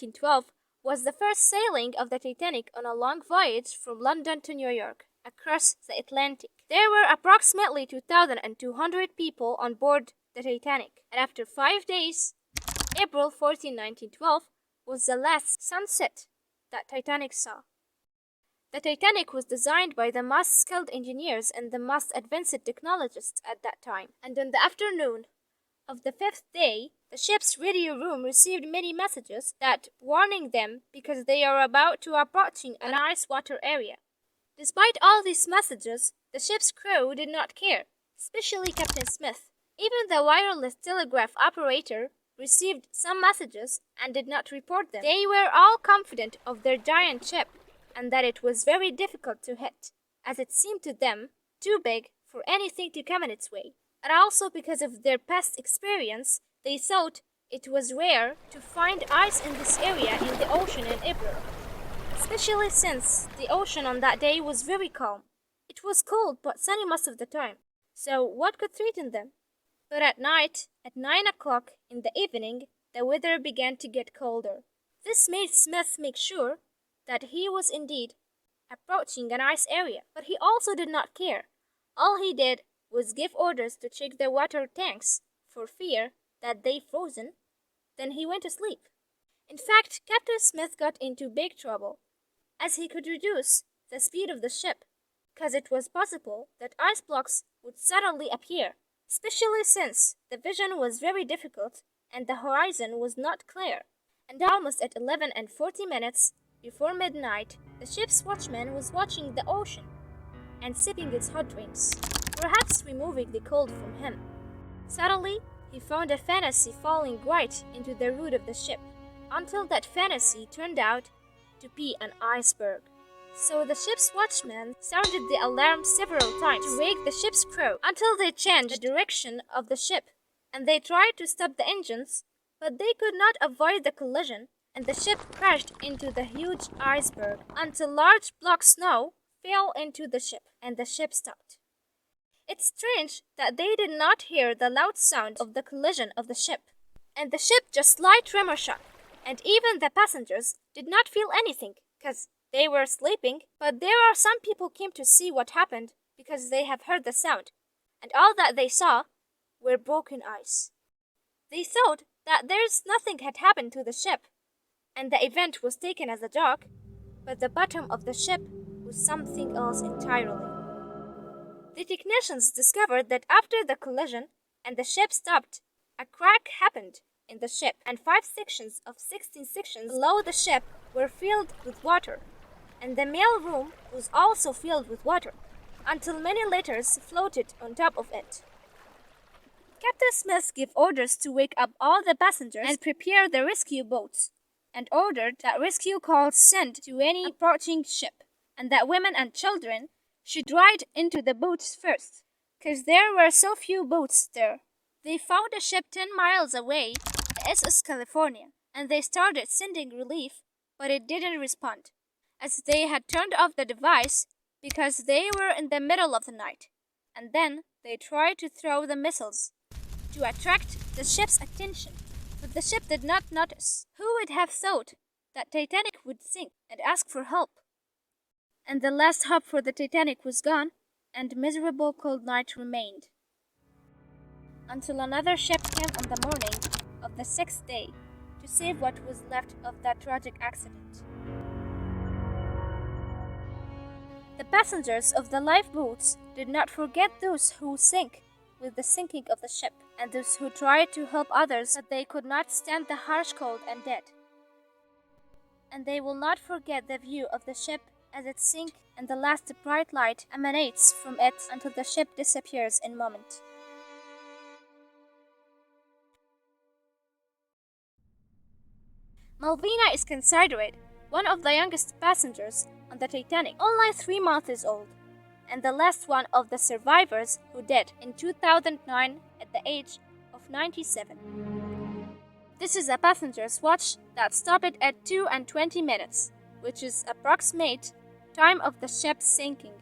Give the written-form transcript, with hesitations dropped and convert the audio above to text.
1912 was the first sailing of the Titanic on a long voyage from London to New York across the Atlantic. There were approximately 2,200 people on board the Titanic, and after 5 days, April 14, 1912, was the last sunset that Titanic saw. The Titanic was designed by the most skilled engineers and the most advanced technologists at that time, and on the afternoon of the fifth day, the ship's radio room received many messages that warning them because they are about to approaching an ice water area. Despite all these messages, the ship's crew did not care, especially Captain Smith. Even the wireless telegraph operator received some messages and did not report them. They were all confident of their giant ship and that it was very difficult to hit, as it seemed to them too big for anything to come in its way. And also because of their past experience, they thought it was rare to find ice in this area in the ocean in April, especially since the ocean on that day was very calm. It was cold but sunny most of the time, so what could threaten them? But at night, at 9 o'clock in the evening, the weather began to get colder. This made Smith make sure that he was indeed approaching an ice area, but he also did not care. All he did was give orders to check the water tanks for fear that they frozen. Then he went to sleep. In fact, Captain Smith got into big trouble, as he could reduce the speed of the ship, because it was possible that ice blocks would suddenly appear, especially since the vision was very difficult and the horizon was not clear. And almost at 11:40 before midnight, the ship's watchman was watching the ocean and sipping its hot drinks, perhaps removing the cold from him. Suddenly, he found a fantasy falling right into the root of the ship, until that fantasy turned out to be an iceberg. So the ship's watchman sounded the alarm several times to wake the ship's crew until they changed the direction of the ship, and they tried to stop the engines, but they could not avoid the collision, and the ship crashed into the huge iceberg until large blocks of snow fell into the ship, and the ship stopped. It's strange that they did not hear the loud sound of the collision of the ship, and the ship just slight tremor shock, and even the passengers did not feel anything because they were sleeping. But there are some people came to see what happened because they have heard the sound, and all that they saw were broken ice. They thought that nothing had happened to the ship, and the event was taken as a joke, but the bottom of the ship was something else entirely. The technicians discovered that after the collision and the ship stopped, a crack happened in the ship, and 5 sections of 16 sections below the ship were filled with water, and the mail room was also filled with water, until many letters floated on top of it. Captain Smith gave orders to wake up all the passengers and prepare the rescue boats, and ordered that rescue calls sent to any approaching ship, and that women and children should ride into the boats first, because there were so few boats there. They found a ship 10 miles away, the SS California, and they started sending relief, but it didn't respond, as they had turned off the device because they were in the middle of the night. And then they tried to throw the missiles to attract the ship's attention, but the ship did not notice. Who would have thought that Titanic would sink and ask for help? And the last hope for the Titanic was gone, and miserable cold night remained, until another ship came on the morning of the 6th day to save what was left of that tragic accident. The passengers of the lifeboats did not forget those who sank with the sinking of the ship, and those who tried to help others but they could not stand the harsh cold and dead. And they will not forget the view of the ship as it sinks, and the last bright light emanates from it until the ship disappears in a moment. Malvina is considered one of the youngest passengers on the Titanic, only 3 months old, and the last one of the survivors who died in 2009 at the age of 97. This is a passenger's watch that stopped at 2:20, which is approximate time of the ship sinking.